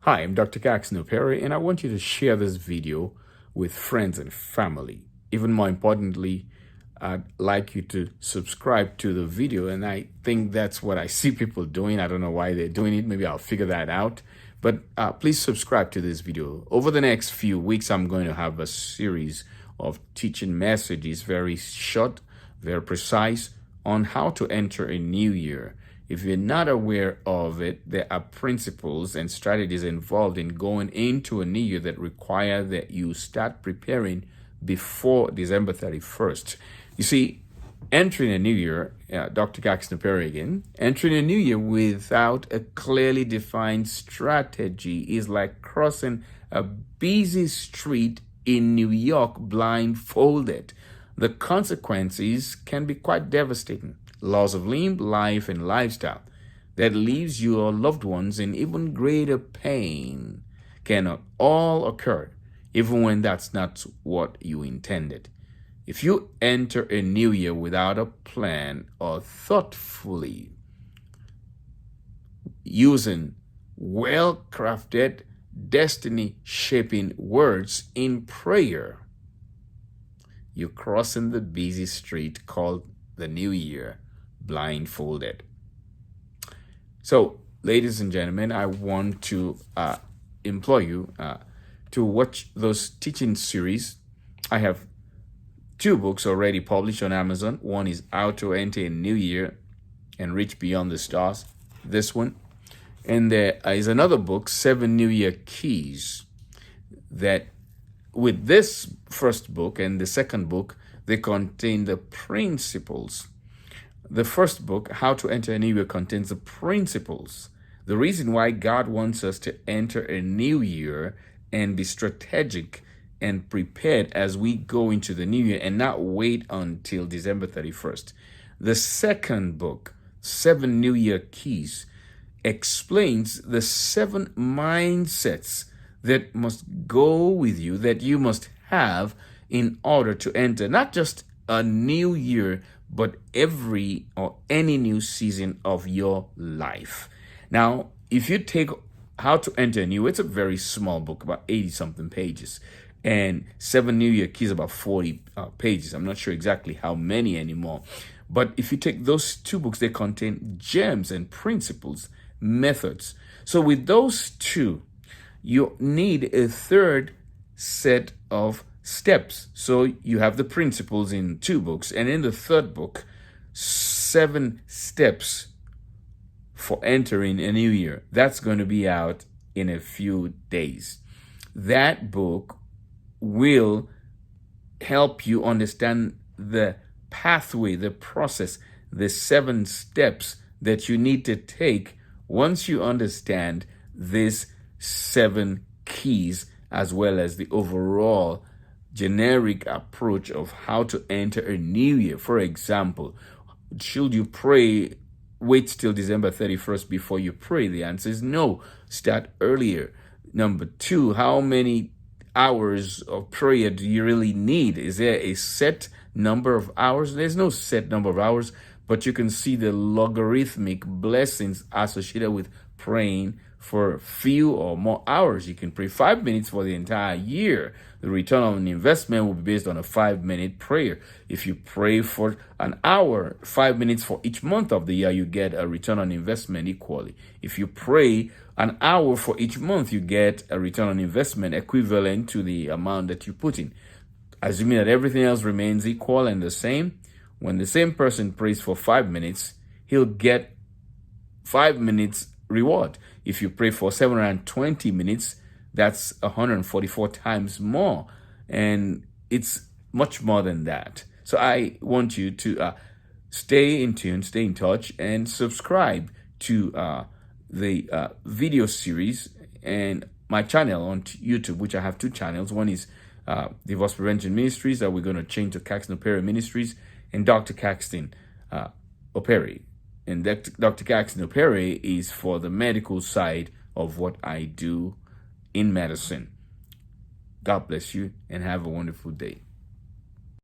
Hi, I'm Dr. Caxton Perry, and I want you to share this video with friends and family. Even more importantly, I'd like you to subscribe to the video, and I think that's what I see people doing. I don't know why they're doing it. Maybe I'll figure that out. But please subscribe to this video. Over the next few weeks, I'm going to have a series of teaching messages, very short, very precise, on how to enter a new year. If you're not aware of it, there are principles and strategies involved in going into a new year that require that you start preparing before December 31st. You see, entering a new year, Dr. Caxton Perry again, entering a new year without a clearly defined strategy is like crossing a busy street in New York blindfolded. The consequences can be quite devastating. Loss of limb, life, and lifestyle that leaves your loved ones in even greater pain cannot all occur, even when that's not what you intended. If you enter a new year without a plan or thoughtfully using well-crafted, destiny-shaping words in prayer, you're crossing the busy street called the new year blindfolded. So, ladies and gentlemen, I want to implore you to watch those teaching series. I have 2 books already published on Amazon. One is How to Enter a New Year and Reach Beyond the Stars. This one. And there is another book, 7 New Year Keys, that with this first book and the second book, they contain the principles. The first book, How to Enter a New Year, contains the principles. The reason why God wants us to enter a new year and be strategic and prepared as we go into the new year and not wait until December 31st. The second book, 7 New Year Keys, explains the 7 mindsets that must go with you, that you must have in order to enter not just a new year, but every or any new season of your life. Now, if you take How to Enter a New, it's a very small book, about 80-something pages, and 7 New Year Keys, about 40 pages. I'm not sure exactly how many anymore. But if you take those 2 books, they contain gems and principles, methods. So with those 2, you need a third set of steps. So you have the principles in 2 books, and in the third book, 7 steps for entering a new year. That's going to be out in a few days. That book will help you understand the pathway, the process, the 7 steps that you need to take once you understand these 7 keys, as well as the overall generic approach of how to enter a new year. For example, should you wait till December 31st before you pray? The answer is no. Start earlier. Number 2, how many hours of prayer do you really need? Is there a set number of hours? There's no set number of hours, but you can see the logarithmic blessings associated with praying for few or more hours. You can pray 5 minutes for the entire year. The return on investment will be based on a 5-minute prayer. If you pray for an hour, 5 minutes for each month of the year, you get a return on investment equally. If you pray an hour for each month, you get a return on investment equivalent to the amount that you put in. Assuming that everything else remains equal and the same, when the same person prays for 5 minutes, he'll get 5 minutes reward. If you pray for 720 minutes, that's 144 times more. And it's much more than that. So I want you to stay in tune, stay in touch, and subscribe to the video series and my channel on YouTube, which I have 2 channels. One is Divorce Prevention Ministries, that we're going to change to Caxton Perry Ministries, and Dr. Caxton Perry. And Dr. Caxton Perry is for the medical side of what I do in medicine. God bless you and have a wonderful day.